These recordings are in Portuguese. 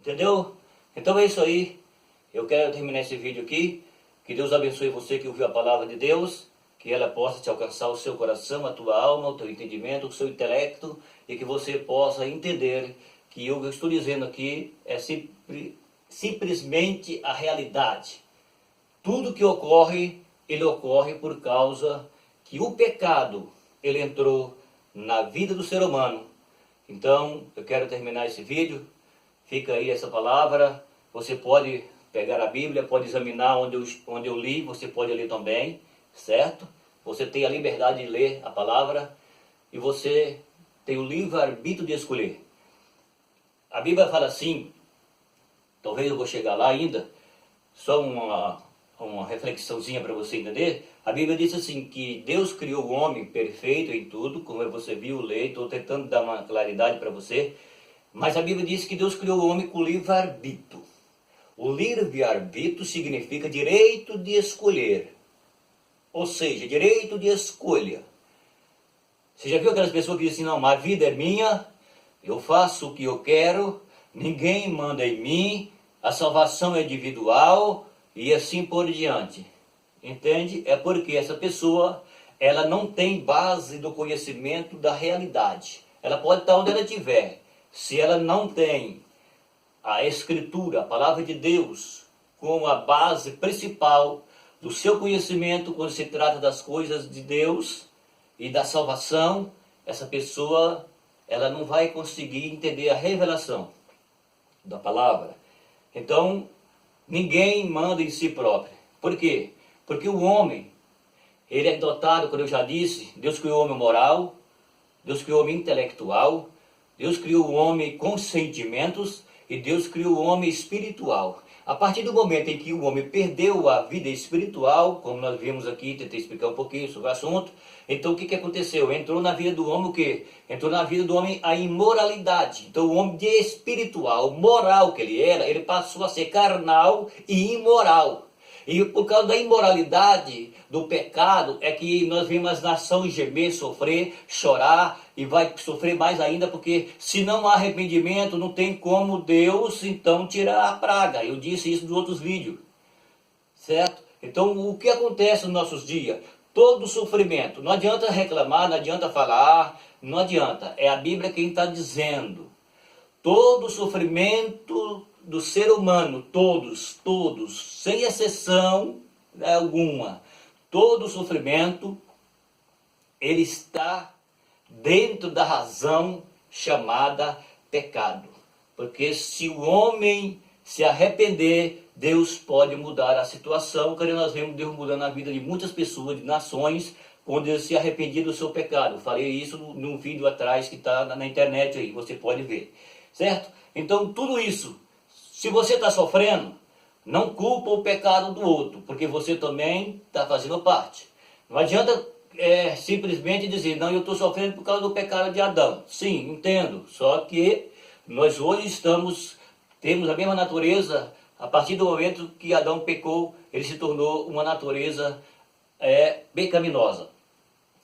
Entendeu? Então é isso aí. Eu quero terminar esse vídeo aqui. Que Deus abençoe você que ouviu a palavra de Deus. Que ela possa te alcançar o seu coração, a tua alma, o teu entendimento, o seu intelecto. E que você possa entender que o que eu estou dizendo aqui é simplesmente a realidade. Tudo que ocorre, ele ocorre por causa que o pecado, ele entrou na vida do ser humano. Então, eu quero terminar esse vídeo. Fica aí essa palavra. Você pode pegar a Bíblia, pode examinar onde eu li, você pode ler também, certo? Você tem a liberdade de ler a palavra e você tem o livre-arbítrio de escolher. A Bíblia fala assim, talvez eu vou chegar lá ainda, só uma reflexãozinha para você entender. A Bíblia diz assim, que Deus criou o homem perfeito em tudo, como você viu, lê, estou tentando dar uma claridade para você, mas a Bíblia diz que Deus criou o homem com livre-arbítrio. O livre-arbítrio significa direito de escolher, ou seja, direito de escolha. Você já viu aquelas pessoas que dizem assim, não, a vida é minha, eu faço o que eu quero, ninguém manda em mim, a salvação é individual e assim por diante. Entende? É porque essa pessoa, ela não tem base do conhecimento da realidade. Ela pode estar onde ela estiver. Se ela não tem a Escritura, a Palavra de Deus, como a base principal do seu conhecimento quando se trata das coisas de Deus e da salvação, essa pessoa, ela não vai conseguir entender a revelação da palavra. Então, ninguém manda em si próprio. Por quê? Porque o homem, ele é dotado, como eu já disse, Deus criou o homem moral, Deus criou o homem intelectual, Deus criou o homem com sentimentos e Deus criou o homem espiritual. A partir do momento em que o homem perdeu a vida espiritual, como nós vimos aqui, tentei explicar um pouquinho sobre o assunto, então o que aconteceu? Entrou na vida do homem o quê? Entrou na vida do homem a imoralidade. Então o homem de espiritual, moral que ele era, ele passou a ser carnal e imoral. E por causa da imoralidade, do pecado, é que nós vemos as nações gemer, sofrer, chorar, e vai sofrer mais ainda, porque se não há arrependimento, não tem como Deus, então, tirar a praga. Eu disse isso nos outros vídeos, certo? Então, o que acontece nos nossos dias? Todo sofrimento, não adianta reclamar, não adianta falar, não adianta. É a Bíblia quem está dizendo. Todo sofrimento do ser humano, todos, sem exceção alguma, todo sofrimento, ele está dentro da razão chamada pecado. Porque se o homem se arrepender, Deus pode mudar a situação, que nós vemos Deus mudando a vida de muitas pessoas, de nações, quando eles se arrependiam do seu pecado. Eu falei isso num vídeo atrás que está na internet aí, você pode ver. Certo? Então tudo isso, se você está sofrendo, não culpa o pecado do outro, porque você também está fazendo parte. Não adianta simplesmente dizer, não, eu estou sofrendo por causa do pecado de Adão. Sim, entendo, só que nós hoje temos a mesma natureza, a partir do momento que Adão pecou, ele se tornou uma natureza pecaminosa.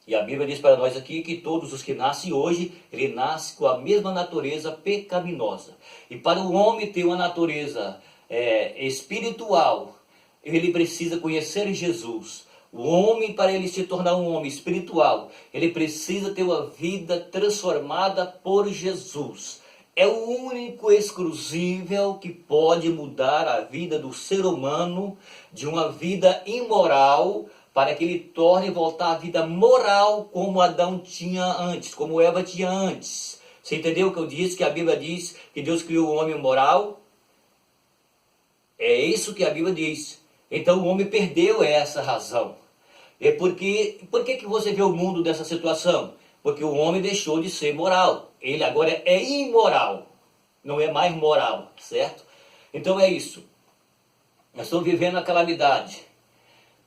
E a Bíblia diz para nós aqui que todos os que nascem hoje, ele nasce com a mesma natureza pecaminosa. E para o homem ter uma natureza espiritual, ele precisa conhecer Jesus. O homem, para ele se tornar um homem espiritual, ele precisa ter uma vida transformada por Jesus. É o único exclusivo que pode mudar a vida do ser humano de uma vida imoral, para que ele torne e voltar à vida moral como Adão tinha antes, como Eva tinha antes. Você entendeu o que eu disse? Que a Bíblia diz que Deus criou o homem moral? É isso que a Bíblia diz. Então o homem perdeu essa razão. É por que você vê o mundo dessa situação? Porque o homem deixou de ser moral. Ele agora é imoral. Não é mais moral, certo? Então é isso. Nós estamos vivendo a calamidade.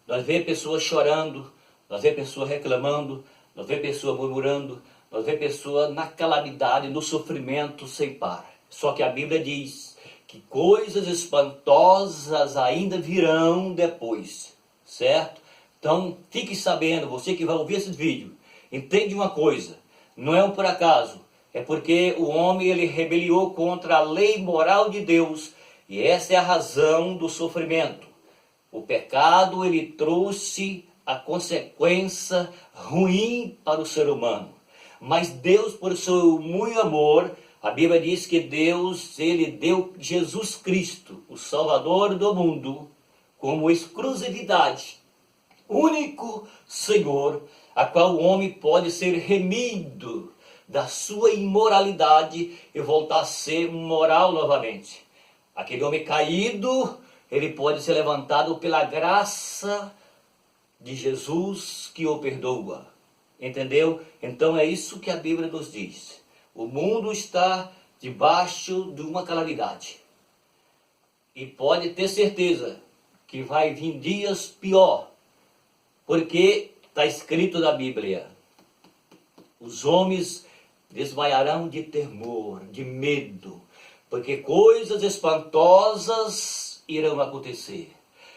Nós vemos pessoas chorando, nós vemos pessoas reclamando, nós vemos pessoas murmurando, nós vemos pessoas na calamidade, no sofrimento sem par. Só que a Bíblia diz que coisas espantosas ainda virão depois, certo? Então, fique sabendo, você que vai ouvir esse vídeo, entende uma coisa, não é um por acaso. É porque o homem ele rebeliou contra a lei moral de Deus, e essa é a razão do sofrimento. O pecado ele trouxe a consequência ruim para o ser humano. Mas Deus, por seu muito amor, a Bíblia diz que Deus, ele deu Jesus Cristo, o Salvador do mundo, como exclusividade, único Senhor, a qual o homem pode ser remido da sua imoralidade e voltar a ser moral novamente. Aquele homem caído, ele pode ser levantado pela graça de Jesus que o perdoa. Entendeu? Então é isso que a Bíblia nos diz. O mundo está debaixo de uma calamidade. E pode ter certeza que vai vir dias pior. Porque está escrito na Bíblia: os homens desmaiarão de temor, de medo, porque coisas espantosas irão acontecer.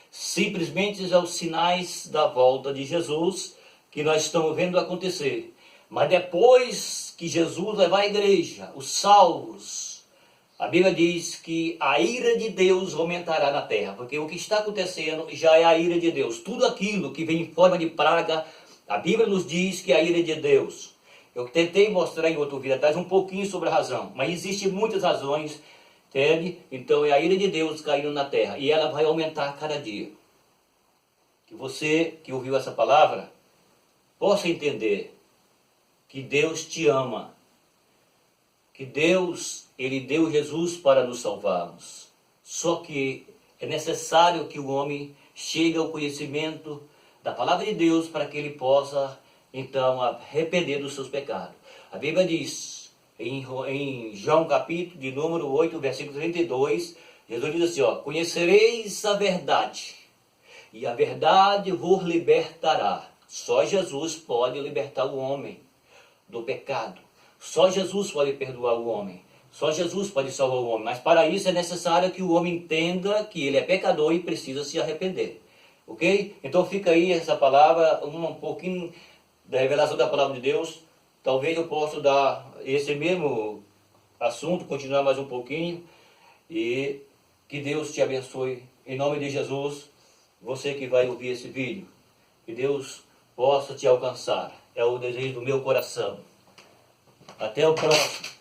Simplesmente são os sinais da volta de Jesus que nós estamos vendo acontecer. Mas depois que Jesus levar a igreja, os salvos, a Bíblia diz que a ira de Deus aumentará na terra, porque o que está acontecendo já é a ira de Deus. Tudo aquilo que vem em forma de praga, a Bíblia nos diz que é a ira de Deus. Eu tentei mostrar em outro vídeo atrás um pouquinho sobre a razão, mas existem muitas razões, entende? Então é a ira de Deus caindo na terra, e ela vai aumentar a cada dia. Que você que ouviu essa palavra possa entender que Deus te ama, que Deus, ele deu Jesus para nos salvarmos. Só que é necessário que o homem chegue ao conhecimento da palavra de Deus para que ele possa, então, arrepender dos seus pecados. A Bíblia diz, em João capítulo de número 8, versículo 32, Jesus diz assim, ó: conhecereis a verdade, e a verdade vos libertará. Só Jesus pode libertar o homem do pecado. Só Jesus pode perdoar o homem. Só Jesus pode salvar o homem. Mas para isso é necessário que o homem entenda que ele é pecador e precisa se arrepender. Ok? Então fica aí essa palavra, um pouquinho da revelação da palavra de Deus. Talvez eu possa dar esse mesmo assunto, continuar mais um pouquinho. E que Deus te abençoe. Em nome de Jesus, você que vai ouvir esse vídeo. Que Deus possa te alcançar. É o desejo do meu coração. Até o próximo.